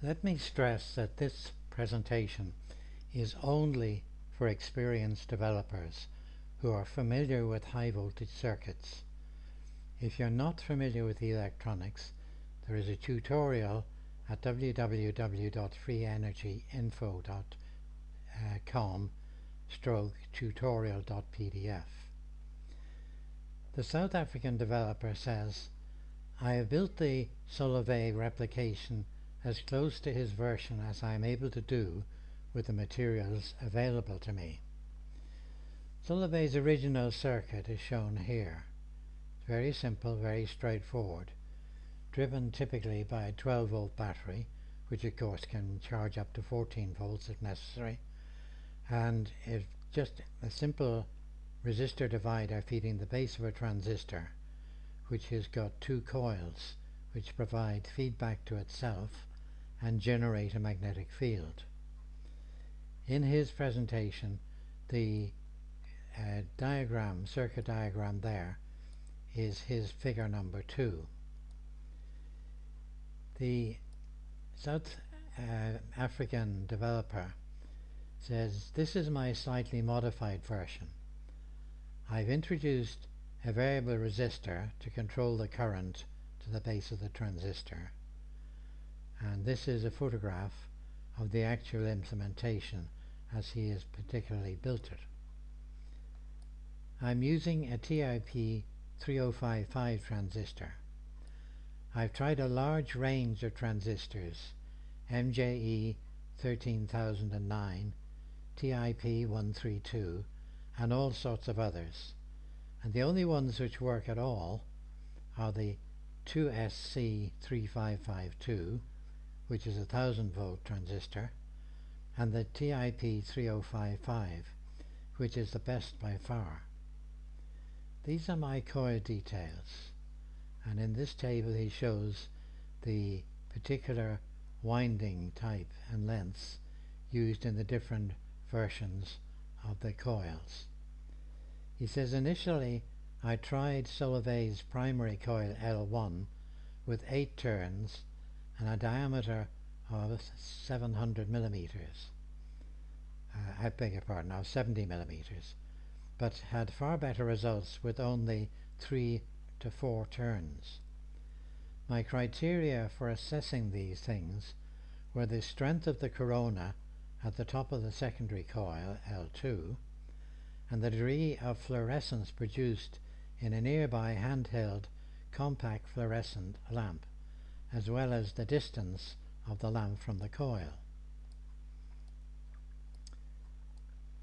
Let me stress that this presentation is only for experienced developers who are familiar with high voltage circuits. If you're not familiar with electronics, there is a tutorial at www.freeenergyinfo.com/tutorial.pdf. The South African developer says, I have built the Solovey replication as close to his version as I am able to do with the materials available to me. Solovey's original circuit is shown here. It's very simple, very straightforward, driven typically by a 12-volt battery, which of course can charge up to 14 volts if necessary, and it's just a simple resistor divider feeding the base of a transistor, which has got two coils which provide feedback to itself and generate a magnetic field. In his presentation, the circuit diagram there is his figure number 2. The South African developer says, this is my slightly modified version. I've introduced a variable resistor to control the current to the base of the transistor, and this is a photograph of the actual implementation as he has particularly built it. I'm using a TIP 3055 transistor. I've tried a large range of transistors, MJE 13009, TIP 132, and all sorts of others, and the only ones which work at all are the 2SC 3552, which is a 1000-volt transistor, and the TIP 3055, which is the best by far. These are my coil details, and in this table he shows the particular winding type and lengths used in the different versions of the coils. He says, initially I tried Solovey's primary coil L1 with 8 turns and a diameter of 700 millimeters. I beg your pardon, of 70 millimeters, but had far better results with only 3 to 4 turns. My criteria for assessing these things were the strength of the corona at the top of the secondary coil, L2, and the degree of fluorescence produced in a nearby handheld compact fluorescent lamp, as well as the distance of the lamp from the coil.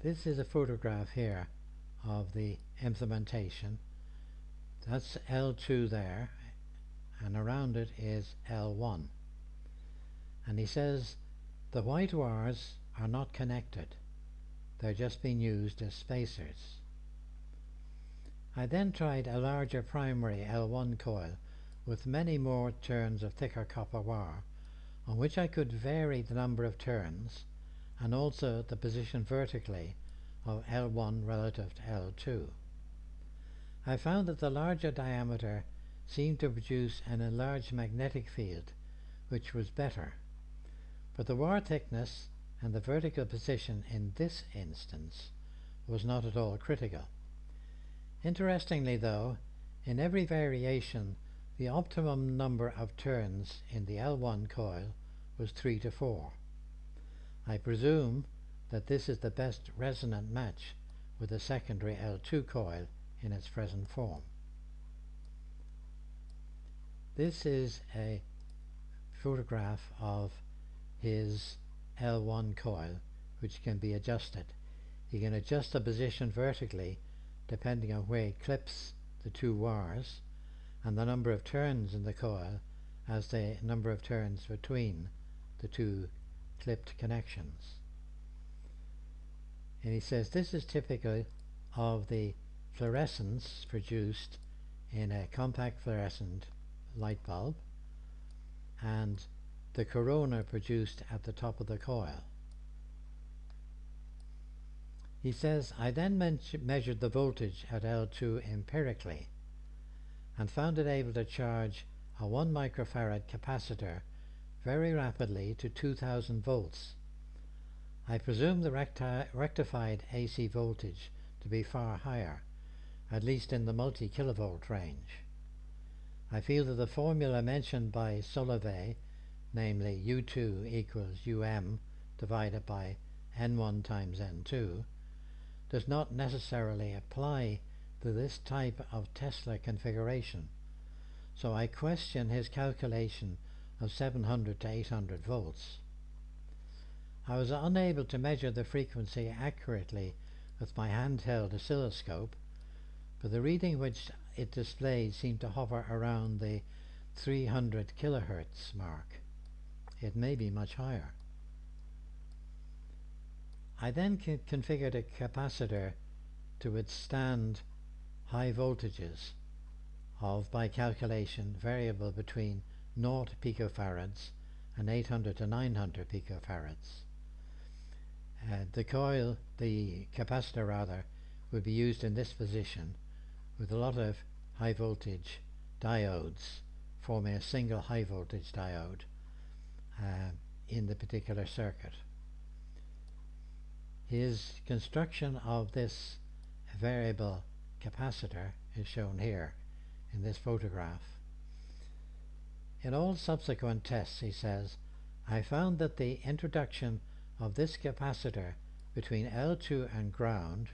This is a photograph here of the implementation. That's L2 there, and around it is L1. And he says the white wires are not connected. They're just being used as spacers. I then tried a larger primary L1 coil with many more turns of thicker copper wire, on which I could vary the number of turns and also the position vertically of L1 relative to L2. I found that the larger diameter seemed to produce an enlarged magnetic field, which was better, but the wire thickness and the vertical position in this instance was not at all critical. Interestingly though, in every variation the optimum number of turns in the L1 coil was 3 to 4. I presume that this is the best resonant match with the secondary L2 coil in its present form. This is a photograph of his L1 coil, which can be adjusted. You can adjust the position vertically depending on where he clips the two wires, and the number of turns in the coil as the number of turns between the two clipped connections. And he says this is typical of the fluorescence produced in a compact fluorescent light bulb and the corona produced at the top of the coil. He says, I then measured the voltage at L2 empirically and found it able to charge a 1 microfarad capacitor very rapidly to 2000 volts. I presume the rectified AC voltage to be far higher, at least in the multi-kilovolt range. I feel that the formula mentioned by Solovey, namely U2 equals UM divided by N1 times N2, does not necessarily apply to this type of Tesla configuration, so I question his calculation of 700 to 800 volts. I was unable to measure the frequency accurately with my handheld oscilloscope, but the reading which it displayed seemed to hover around the 300 kilohertz mark. It may be much higher. I then configured a capacitor to withstand high voltages of, by calculation, variable between 0 picofarads and 800 to 900 picofarads. The capacitor rather, would be used in this position with a lot of high voltage diodes forming a single high voltage diode in the particular circuit. His construction of this variable capacitor is shown here in this photograph. In all subsequent tests, he says, I found that the introduction of this capacitor between L2 and ground,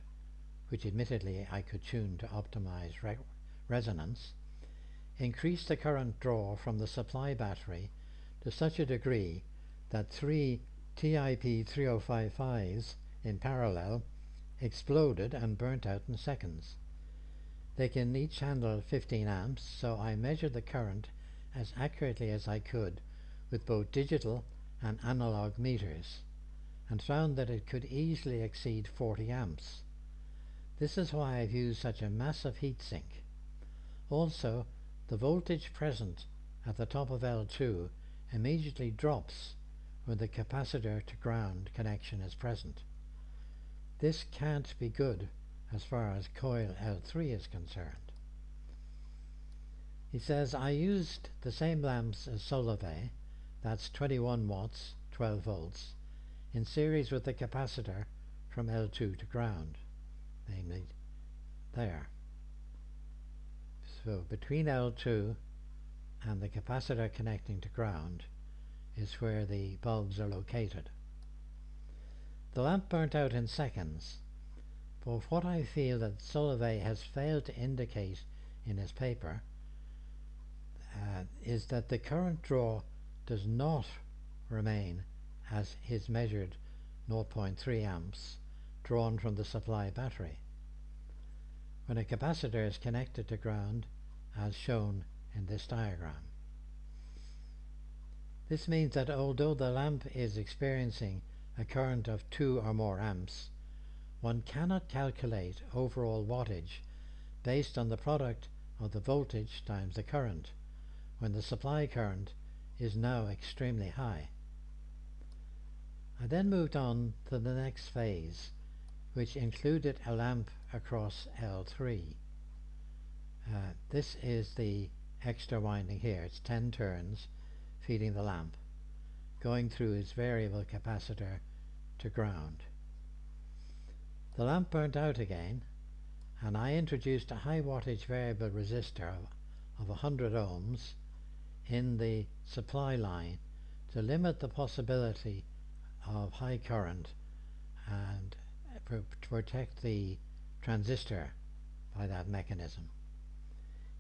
which admittedly I could tune to optimize resonance, increased the current draw from the supply battery to such a degree that 3 TIP 3055s in parallel exploded and burnt out in seconds. They can each handle 15 amps, so I measured the current as accurately as I could with both digital and analog meters, and found that it could easily exceed 40 amps. This is why I've used such a massive heatsink. Also, the voltage present at the top of L2 immediately drops when the capacitor to ground connection is present. This can't be good as far as coil L3 is concerned. He says, I used the same lamps as Solovey, that's 21 watts, 12 volts, in series with the capacitor from L2 to ground, namely there. So between L2 and the capacitor connecting to ground is where the bulbs are located. The lamp burnt out in seconds, but what I feel that Solovey has failed to indicate in his paper is that the current draw does not remain as is measured 0.3 amps drawn from the supply battery when a capacitor is connected to ground, as shown in this diagram. This means that although the lamp is experiencing a current of 2 or more amps, one cannot calculate overall wattage based on the product of the voltage times the current, when the supply current is now extremely high. I then moved on to the next phase, which included a lamp across L3. This is the extra winding here. It's 10 turns feeding the lamp, going through its variable capacitor to ground. The lamp burnt out again, and I introduced a high wattage variable resistor of 100 ohms in the supply line to limit the possibility of high current and to protect the transistor by that mechanism.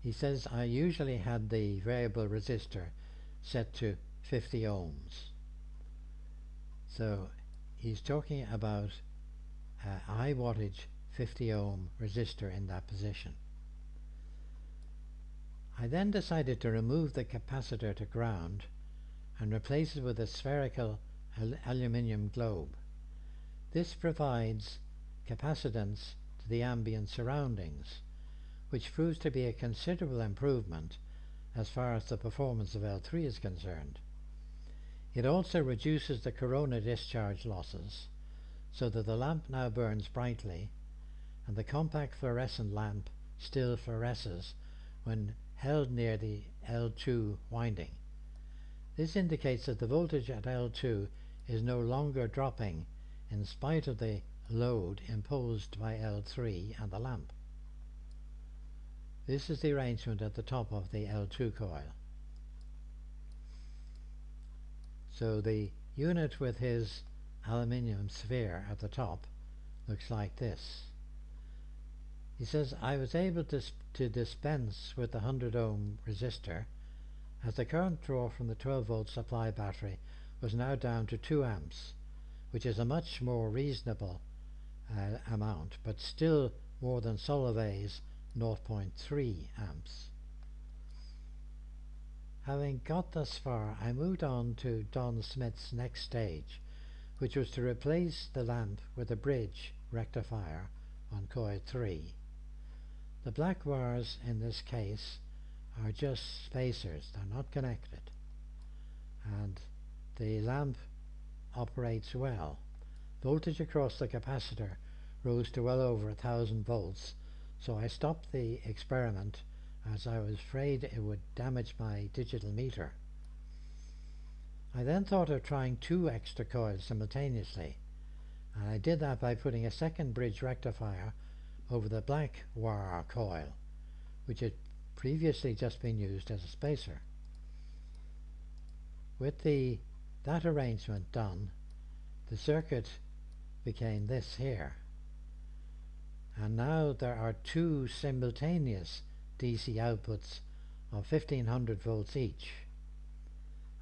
He says I usually had the variable resistor set to 50 ohms. So he's talking about a high wattage 50 ohm resistor in that position. I then decided to remove the capacitor to ground and replace it with a spherical aluminium globe. This provides capacitance to the ambient surroundings, which proves to be a considerable improvement as far as the performance of L3 is concerned. It also reduces the corona discharge losses so that the lamp now burns brightly and the compact fluorescent lamp still fluoresces when held near the L2 winding. This indicates that the voltage at L2 is no longer dropping in spite of the load imposed by L3 and the lamp. This is the arrangement at the top of the L2 coil. So the unit with his aluminium sphere at the top looks like this. He says, I was able to dispense with the 100 ohm resistor as the current draw from the 12 volt supply battery was now down to 2 amps, which is a much more reasonable amount, but still more than Solovey's 0.3 amps. Having got thus far, I moved on to Don Smith's next stage, which was to replace the lamp with a bridge rectifier on coil 3. The black wires in this case are just spacers, they're not connected, and the lamp operates well. Voltage across the capacitor rose to well over 1000 volts, so I stopped the experiment as I was afraid it would damage my digital meter. I then thought of trying 2 extra coils simultaneously, and I did that by putting a second bridge rectifier over the black wire coil, which had previously just been used as a spacer. With that arrangement done, the circuit became this here, and now there are 2 simultaneous DC outputs of 1500 volts each.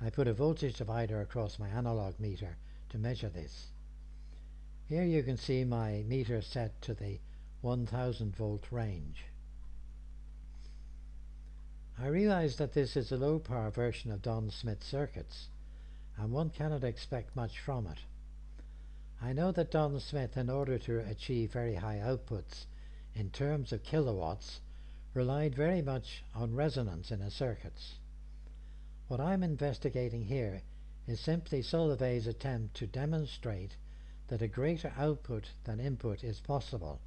I put a voltage divider across my analog meter to measure this. Here you can see my meter set to the 1000 volt range. I realize that this is a low power version of Don Smith circuits, and one cannot expect much from it. I know that Don Smith, in order to achieve very high outputs in terms of kilowatts, relied very much on resonance in his circuits. What I'm investigating here is simply Solovey's attempt to demonstrate that a greater output than input is possible.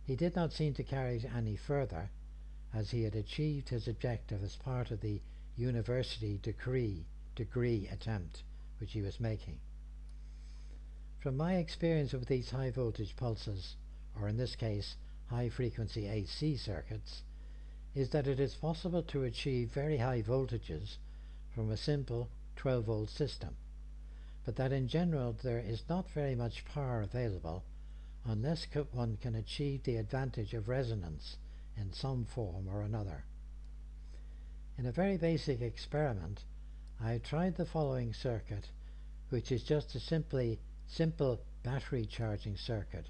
He did not seem to carry it any further, as he had achieved his objective as part of the university degree attempt which he was making. From my experience with these high voltage pulses, or in this case high frequency AC circuits, is that it is possible to achieve very high voltages from a simple 12 volt system, but that in general there is not very much power available unless one can achieve the advantage of resonance in some form or another. In a very basic experiment, I tried the following circuit, which is just a simple battery charging circuit,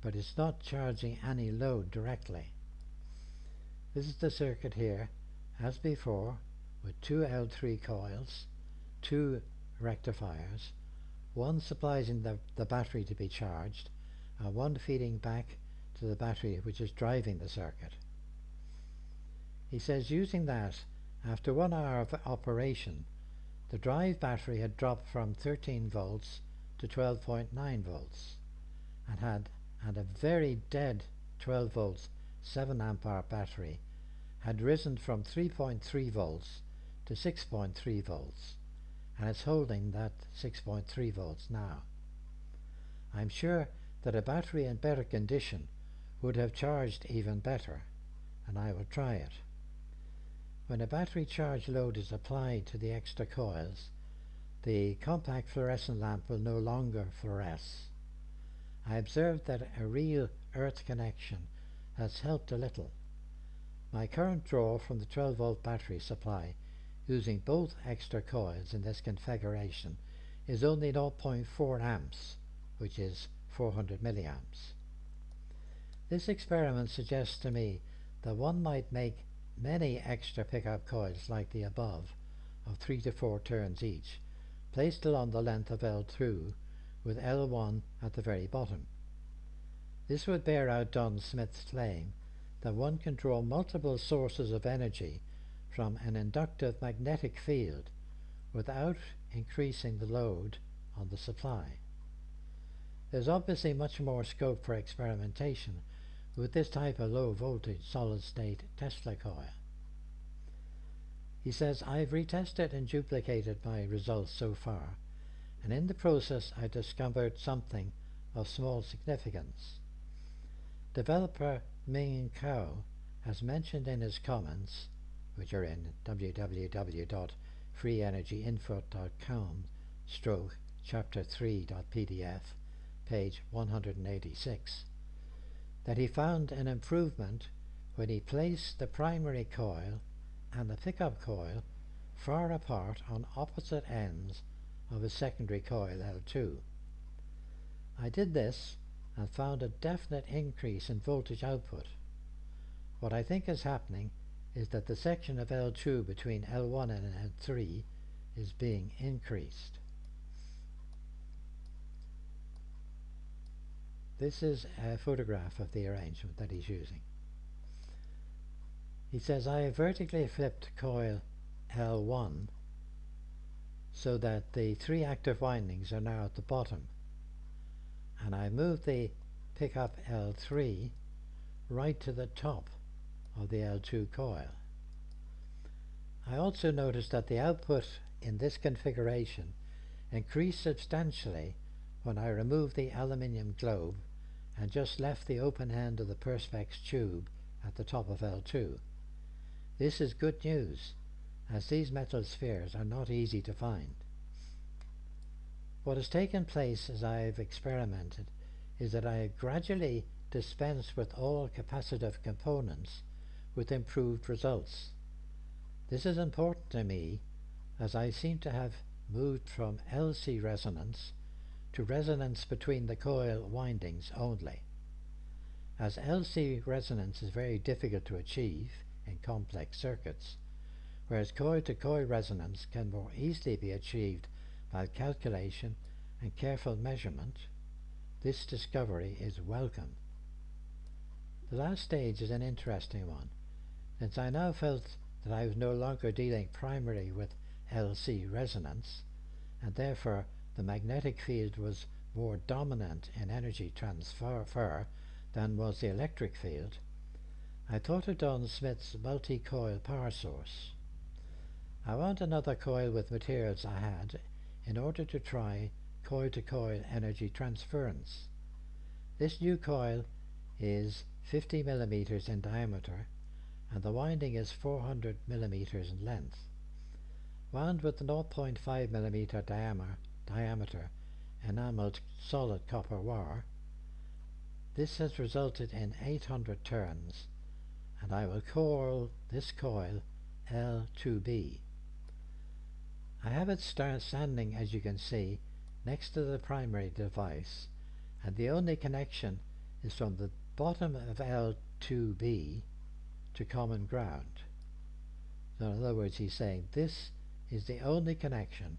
but it's not charging any load directly. This is the circuit here, as before, with 2 L3 coils, 2 rectifiers, one supplying the battery to be charged, and one feeding back to the battery which is driving the circuit. He says using that, after 1 hour of operation, the drive battery had dropped from 13 volts to 12.9 volts, and a very dead 12 volts 7 ampere battery had risen from 3.3 volts to 6.3 volts, and it's holding that 6.3 volts now. I'm sure that a battery in better condition would have charged even better, and I will try it. When a battery charge load is applied to the extra coils, the compact fluorescent lamp will no longer fluoresce. I observed that a real earth connection has helped a little. My current draw from the 12 volt battery supply using both extra coils in this configuration is only 0.4 amps, which is 400 milliamps. This experiment suggests to me that one might make many extra pickup coils like the above, of 3 to 4 turns each, placed along the length of L2 with L1 at the very bottom. This would bear out Don Smith's claim that one can draw multiple sources of energy from an inductive magnetic field without increasing the load on the supply. There's obviously much more scope for experimentation with this type of low voltage solid state Tesla coil. He says, I've retested and duplicated my results so far, and in the process I discovered something of small significance. Developer Ming Kao has mentioned in his comments, which are in www.freeenergyinfo.com/chapter3.pdf, page 186, that he found an improvement when he placed the primary coil and the pickup coil far apart on opposite ends of a secondary coil L2. I did this and found a definite increase in voltage output. What I think is happening is that the section of L2 between L1 and L3 is being increased. This is a photograph of the arrangement that he's using. He says, I have vertically flipped coil L1 so that the 3 active windings are now at the bottom, and I moved the pickup L3 right to the top of the L2 coil. I also noticed that the output in this configuration increased substantially when I removed the aluminium globe and just left the open end of the Perspex tube at the top of L2. This is good news, as these metal spheres are not easy to find. What has taken place as I have experimented is that I have gradually dispensed with all capacitive components with improved results. This is important to me, as I seem to have moved from LC resonance to resonance between the coil windings only. As LC resonance is very difficult to achieve in complex circuits, whereas coil-to-coil resonance can more easily be achieved by calculation and careful measurement, this discovery is welcome. The last stage is an interesting one, since I now felt that I was no longer dealing primarily with LC resonance, and therefore the magnetic field was more dominant in energy transfer than was the electric field. I thought of Don Smith's multi-coil power source. I want another coil with materials I had in order to try coil-to-coil energy transference. This new coil is 50 millimeters in diameter, and the winding is 400 millimeters in length. Wound with 0.5 millimeter diameter enameled solid copper wire, this has resulted in 800 turns, and I will call this coil L2B. I have it standing, as you can see, next to the primary device, and the only connection is from the bottom of L2B to common ground. So in other words, he's saying this is the only connection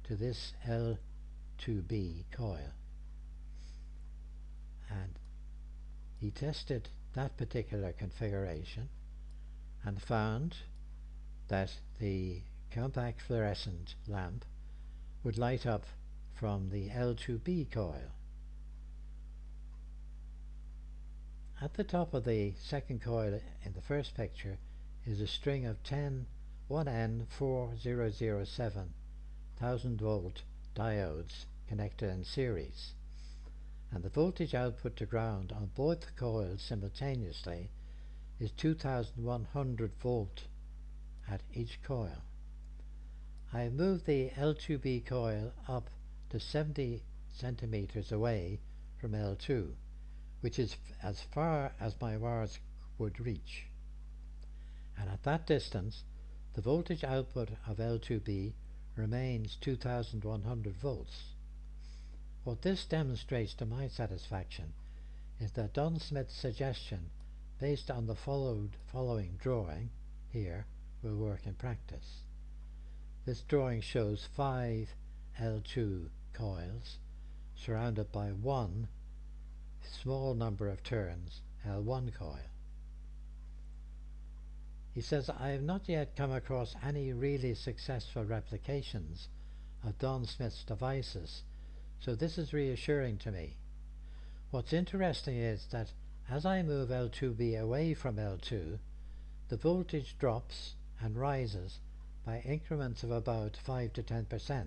to this L2B coil, and he tested that particular configuration and found that the compact fluorescent lamp would light up from the L2B coil. At the top of the second coil in the first picture is a string of 10 1N4007 1000 volt diodes connected in series, and the voltage output to ground on both coils simultaneously is 2100 volt at each coil. I have moved the L2B coil up to 70 centimeters away from L2, which is as far as my wires would reach, and at that distance the voltage output of L2B remains 2100 volts. What this demonstrates to my satisfaction is that Don Smith's suggestion based on the following drawing here will work in practice. This drawing shows 5 L2 coils surrounded by one small number of turns L1 coil. He says, I have not yet come across any really successful replications of Don Smith's devices, so this is reassuring to me. What's interesting is that as I move L2B away from L2, the voltage drops and rises by increments of about 5 to 10%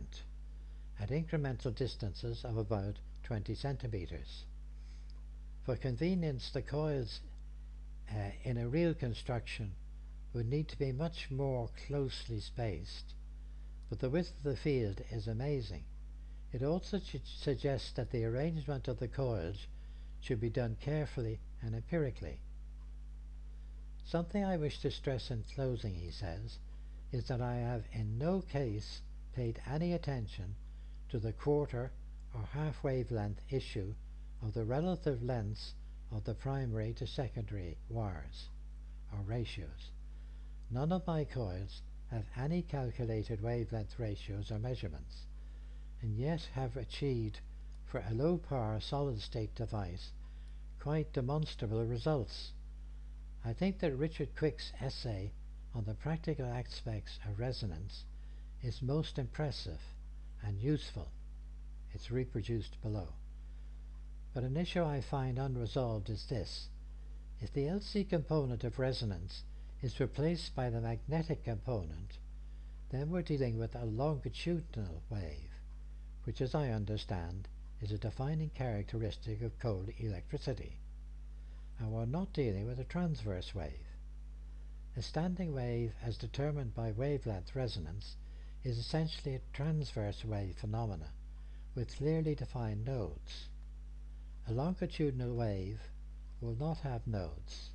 at incremental distances of about 20 centimeters. For convenience, the coils in a real construction would need to be much more closely spaced, but the width of the field is amazing. It also suggests that the arrangement of the coils should be done carefully and empirically. Something I wish to stress in closing, he says, is that I have in no case paid any attention to the quarter or half wavelength issue of the relative lengths of the primary to secondary wires, or ratios. None of my coils have any calculated wavelength ratios or measurements, and yet have achieved, for a low power solid state device, quite demonstrable results. I think that Richard Quick's essay on the practical aspects of resonance is most impressive and useful. It's reproduced below. But an issue I find unresolved is this: if the LC component of resonance is replaced by the magnetic component, then we're dealing with a longitudinal wave, which, as I understand, is a defining characteristic of cold electricity, and we're not dealing with a transverse wave. A standing wave, as determined by wavelength resonance, is essentially a transverse wave phenomena with clearly defined nodes. A longitudinal wave will not have nodes.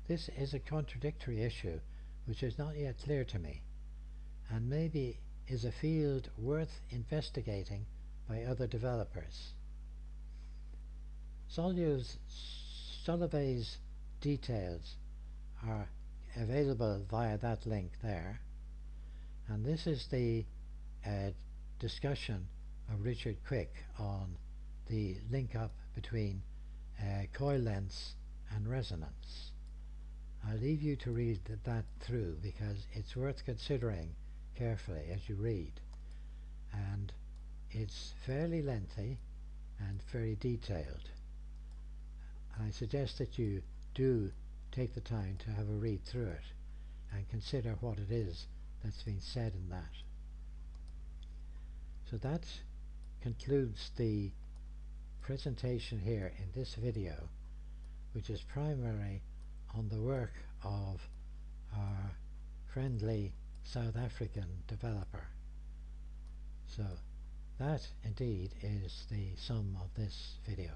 This is a contradictory issue which is not yet clear to me, and maybe is a field worth investigating by other developers. Solovey's details are available via that link there, and this is the discussion of Richard Quick on the link up between coil lengths and resonance. I'll leave you to read that through, because it's worth considering carefully as you read, and it's fairly lengthy and very detailed. I suggest that you do take the time to have a read through it and consider what it is that's been said in that. So that concludes the presentation here in this video, which is primarily on the work of our friendly South African developer. So that indeed is the sum of this video.